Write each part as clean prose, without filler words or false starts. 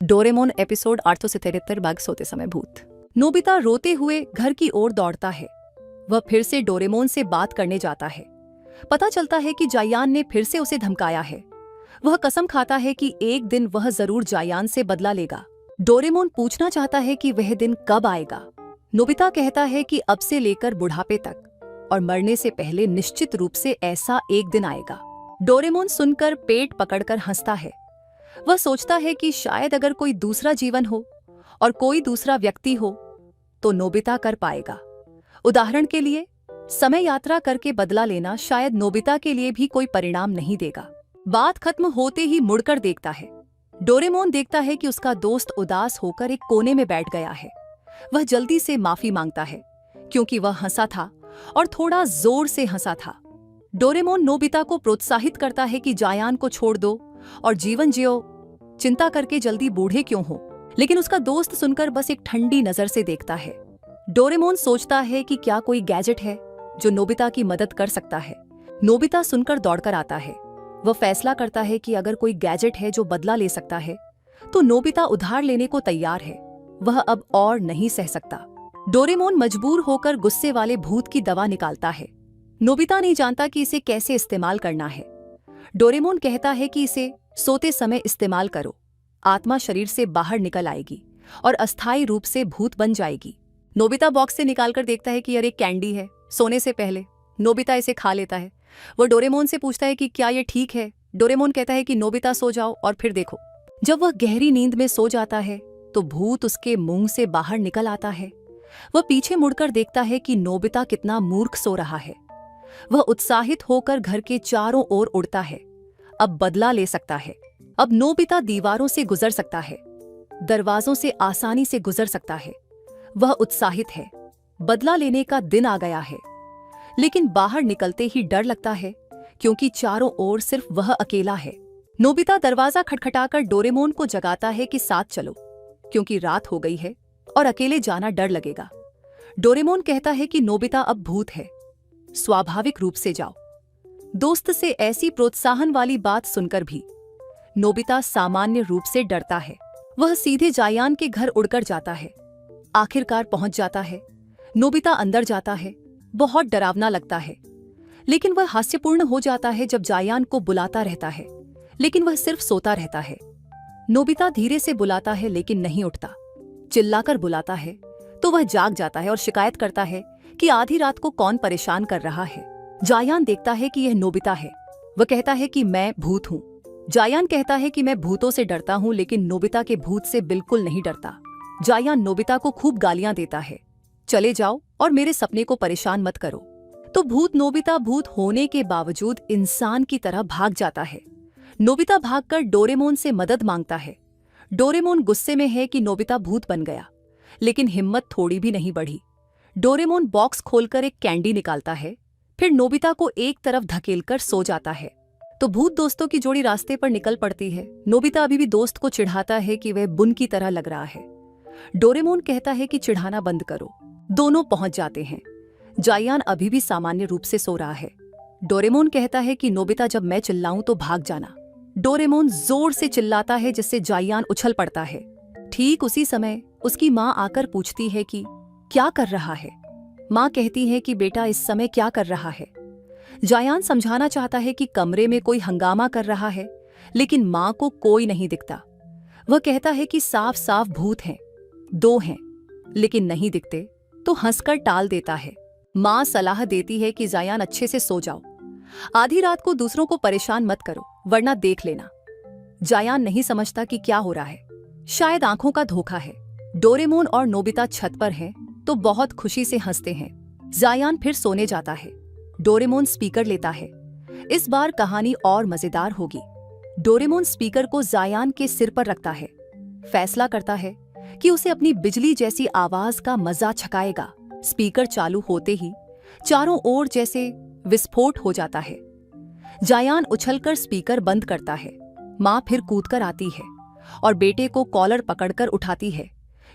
Doraemon episode 873 बाग सोते समय भूत। नोबिता रोते हुए घर की ओर दौड़ता है। वह फिर से डोरेमोन से बात करने जाता है। पता चलता है कि जायान ने फिर से उसे धमकाया है। वह कसम खाता है कि एक दिन वह जरूर जायान से बदला लेगा। डोरेमोन पूछना चाहता है कि वह दिन कब आएगा। नोबिता कहता है कि अब से लेकर बुढ़ापे तक और मरने से पहले निश्चित रूप से ऐसा एक दिन आएगा। डोरेमोन सुनकर पेट पकड़कर हंसता है। वह सोचता है कि शायद अगर कोई दूसरा जीवन हो और कोई दूसरा व्यक्ति हो तो नोबिता कर पाएगा। उदाहरण के लिए, समय यात्रा करके बदला लेना शायद नोबिता के लिए भी कोई परिणाम नहीं देगा। बात खत्म होते ही मुड़कर देखता है। डोरेमोन देखता है कि उसका दोस्त उदास होकर एक कोने में बैठ गया है। वह जल्दी से माफी मांगता है क्योंकि वह हंसा था और थोड़ा जोर से हंसा था। डोरेमोन नोबिता को प्रोत्साहित करता है कि जायान को छोड़ दो और जीवन जियो, चिंता करके जल्दी बूढ़े क्यों हो। लेकिन उसका दोस्त सुनकर बस एक ठंडी नजर से देखता है। डोरेमोन सोचता है कि क्या कोई गैजेट है जो नोबिता की मदद कर सकता है। नोबिता सुनकर दौड़कर आता है। वह फैसला करता है कि अगर कोई गैजेट है जो बदला ले सकता है तो नोबिता उधार लेने को तैयार है। वह अब और नहीं सह सकता। डोरेमोन मजबूर होकर गुस्से वाले भूत की दवा निकालता है। नोबिता नहीं जानता कि इसे कैसे इस्तेमाल करना है। डोरेमोन कहता है कि इसे सोते समय इस्तेमाल करो। आत्मा शरीर से बाहर निकल आएगी और अस्थायी रूप से भूत बन जाएगी। नोबिता बॉक्स से निकालकर देखता है कि यह एक कैंडी है। सोने से पहले नोबिता इसे खा लेता है। वह डोरेमोन से पूछता है कि क्या यह ठीक है। डोरेमोन कहता है कि नोबिता सो जाओ और फिर देखो। जब वह गहरी नींद में सो जाता है तो भूत उसके मुंह से बाहर निकल आता है। वह पीछे मुड़कर देखता है कि नोबिता कितना मूर्ख सो रहा है। वह उत्साहित होकर घर के चारों ओर उड़ता है। अब बदला ले सकता है। अब नोबिता दीवारों से गुजर सकता है, दरवाजों से आसानी से गुजर सकता है। वह उत्साहित है। बदला लेने का दिन आ गया है। लेकिन बाहर निकलते ही डर लगता है क्योंकि चारों ओर सिर्फ वह अकेला है। नोबिता दरवाजा खटखटाकर डोरेमोन को जगाता है कि साथ चलो क्योंकि रात हो गई है और अकेले जाना डर लगेगा। डोरेमोन कहता है कि नोबिता अब भूत है, स्वाभाविक रूप से जाओ। दोस्त से ऐसी प्रोत्साहन वाली बात सुनकर भी नोबिता सामान्य रूप से डरता है। वह सीधे जायान के घर उड़कर जाता है। आखिरकार पहुंच जाता है। नोबिता अंदर जाता है। बहुत डरावना लगता है, लेकिन वह हास्यपूर्ण हो जाता है जब जायान को बुलाता रहता है, लेकिन वह सिर्फ सोता रहता है। नोबिता धीरे से बुलाता है लेकिन नहीं उठता। चिल्लाकर बुलाता है तो वह जाग जाता है और शिकायत करता है कि आधी रात को कौन परेशान कर रहा है। जायान देखता है कि यह नोबिता है। वह कहता है कि मैं भूत हूँ। जायान कहता है कि मैं भूतों से डरता हूँ लेकिन नोबिता के भूत से बिल्कुल नहीं डरता। जायान नोबिता को खूब गालियां देता है। चले जाओ और मेरे सपने को परेशान मत करो। तो भूत नोबिता भूत होने के बावजूद इंसान की तरह भाग जाता है। नोबिता भागकर डोरेमोन से मदद मांगता है। डोरेमोन गुस्से में है कि नोबिता भूत बन गया, लेकिन हिम्मत थोड़ी भी नहीं बढ़ी। डोरेमोन बॉक्स खोलकर एक कैंडी निकालता है, फिर नोबिता को एक तरफ धकेलकर सो जाता है। तो भूत दोस्तों की जोड़ी रास्ते पर निकल पड़ती है। नोबिता अभी भी दोस्त को चिढ़ाता है कि वह बुन की तरह लग रहा है। डोरेमोन कहता है कि चिढ़ाना बंद करो। दोनों पहुंच जाते हैं। जायान अभी भी सामान्य रूप से सो रहा है। डोरेमोन कहता है कि नोबिता जब मैं चिल्लाऊं तो भाग जाना। डोरेमोन जोर से चिल्लाता है जिससे जायान उछल पड़ता है। ठीक उसी समय उसकी माँ आकर पूछती है कि क्या कर रहा है। माँ कहती है कि बेटा इस समय क्या कर रहा है। जायान समझाना चाहता है कि कमरे में कोई हंगामा कर रहा है, लेकिन माँ को कोई नहीं दिखता। वह कहता है कि साफ साफ भूत हैं, 2 हैं, लेकिन नहीं दिखते, तो हंसकर टाल देता है। माँ सलाह देती है कि जायान अच्छे से सो जाओ। आधी रात को दूसरों को परेशान मत करो वरना देख लेना। जायान नहीं समझता कि क्या हो रहा है। शायद आंखों का धोखा है। डोरेमोन और नोबिता छत पर हैं तो बहुत खुशी से हंसते हैं। जायान फिर सोने जाता है। डोरेमोन स्पीकर लेता है। इस बार कहानी और मजेदार होगी। डोरेमोन स्पीकर को जायान के सिर पर रखता है। फैसला करता है कि उसे अपनी बिजली जैसी आवाज का मजा छकाएगा। स्पीकर चालू होते ही चारों ओर जैसे विस्फोट हो जाता है। जायान उछलकर स्पीकर बंद करता है। माँ फिर कूदकर आती है और बेटे को कॉलर पकड़कर उठाती है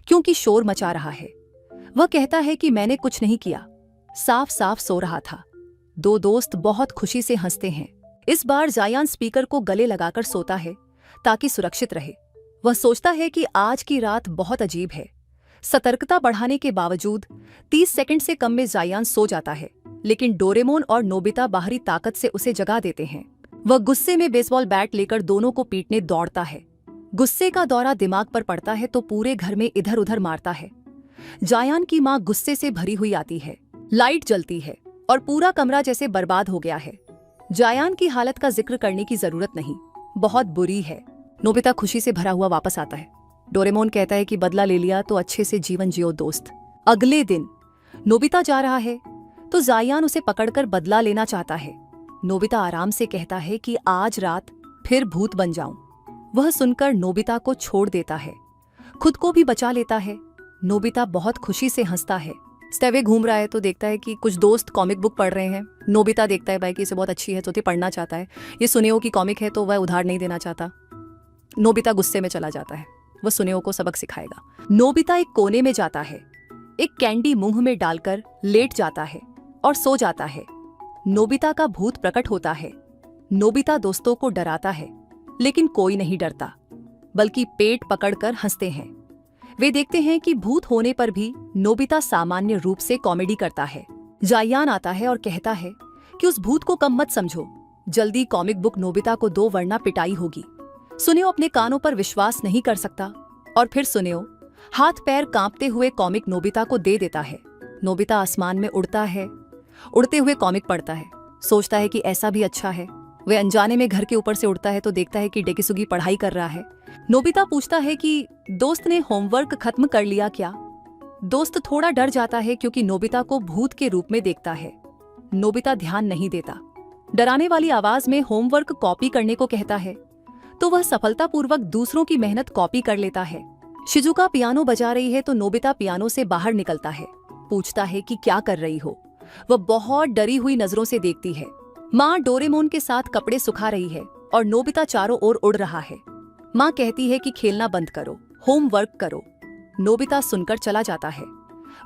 क्योंकि शोर मचा रहा है। वह कहता है कि मैंने कुछ नहीं किया, साफ साफ सो रहा था। 2 दोस्त बहुत खुशी से हंसते हैं। इस बार जायान स्पीकर को गले लगाकर सोता है ताकि सुरक्षित रहे। वह सोचता है कि आज की रात बहुत अजीब है। सतर्कता बढ़ाने के बावजूद 30 सेकंड से कम में जायान सो जाता है, लेकिन डोरेमोन और नोबिता बाहरी ताकत से उसे जगा देते हैं। वह गुस्से में बेसबॉल बैट लेकर दोनों को पीटने दौड़ता है। गुस्से का दौरा दिमाग पर पड़ता है तो पूरे घर में इधर उधर मारता है। जायान की मां गुस्से से भरी हुई आती है। लाइट जलती है और पूरा कमरा जैसे बर्बाद हो गया है। जायान की हालत का जिक्र करने की जरूरत नहीं, बहुत बुरी है। नोबिता खुशी से भरा हुआ वापस आता है। डोरेमोन कहता है कि बदला ले लिया तो अच्छे से जीवन जियो दोस्त। अगले दिन नोबिता जा रहा है तो जायान उसे पकड़कर बदला लेना चाहता है। नोबिता आराम से कहता है कि आज रात फिर भूत बन जाऊं। वह सुनकर नोबिता को छोड़ देता है, खुद को भी बचा लेता है। नोबिता बहुत खुशी से हंसता है। स्टेवे घूम रहा है तो देखता है कि कुछ दोस्त कॉमिक बुक पढ़ रहे हैं। नोबिता देखता है भाई कि इसे बहुत अच्छी है तो ये पढ़ना चाहता है। ये सुनेओ की कॉमिक है तो वह उधार नहीं देना चाहता। नोबिता गुस्से में चला जाता है, वह सुनेओ को सबक सिखाएगा। नोबिता एक कोने में जाता है, एक कैंडी मुंह में डालकर लेट जाता है और सो जाता है। नोबिता का भूत प्रकट होता है। नोबिता दोस्तों को डराता है, लेकिन कोई नहीं डरता, बल्कि पेट पकड़कर हंसते हैं। वे देखते हैं कि भूत होने पर भी नोबिता सामान्य रूप से कॉमेडी करता है। जायान आता है और कहता है कि उस भूत को कम मत समझो, जल्दी कॉमिक बुक नोबिता को दो वरना पिटाई होगी। सुनेओ अपने कानों पर विश्वास नहीं कर सकता और फिर सुनेओ हाथ पैर कांपते हुए कॉमिक नोबिता को दे देता है। नोबिता आसमान में उड़ता है, उड़ते हुए कॉमिक पढ़ता है, सोचता है कि ऐसा भी अच्छा है। वह अनजाने में घर के ऊपर से उड़ता है तो देखता है कि डेकिसुगी पढ़ाई कर रहा है। नोबिता पूछता है कि दोस्त ने होमवर्क खत्म कर लिया क्या। दोस्त थोड़ा डर जाता है क्योंकि नोबिता को भूत के रूप में देखता है। नोबिता ध्यान नहीं देता, डराने वाली आवाज में होमवर्क कॉपी करने को कहता है तो वह सफलतापूर्वक दूसरों की मेहनत कॉपी कर लेता है। शिजुका पियानो बजा रही है तो नोबिता पियानो से बाहर निकलता है, पूछता है कि क्या कर रही हो। वह बहुत डरी हुई नजरों से देखती है। माँ डोरेमोन के साथ कपड़े सुखा रही है और नोबिता चारों ओर उड़ रहा है। माँ कहती है कि खेलना बंद करो, होमवर्क करो। नोबिता सुनकर चला जाता है।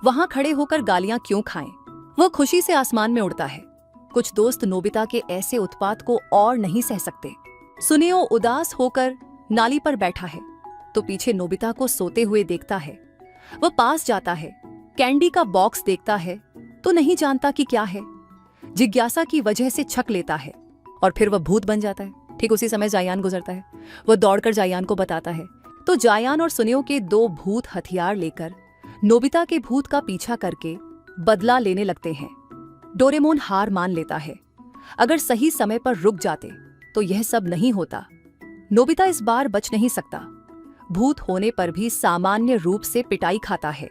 वहां खड़े होकर गालियां क्यों खाएं? वह खुशी से आसमान में उड़ता है। कुछ दोस्त नोबिता के ऐसे उत्पात को और नहीं सह सकते। सुनेओ उदास होकर नाली पर बैठा है तो पीछे नोबिता को सोते हुए देखता है। वह पास जाता है, कैंडी का बॉक्स देखता है तो नहीं जानता कि क्या है। जिज्ञासा की वजह से छक लेता है और फिर वह भूत बन जाता है। ठीक उसी समय जायान गुजरता है। वह दौड़कर जायान को बताता है तो जायान और सुनेओ के दो भूत हथियार लेकर नोबिता के भूत का पीछा करके बदला लेने लगते हैं। डोरेमोन हार मान लेता है। अगर सही समय पर रुक जाते तो यह सब नहीं होता। नोबिता इस बार बच नहीं सकता। भूत होने पर भी सामान्य रूप से पिटाई खाता है।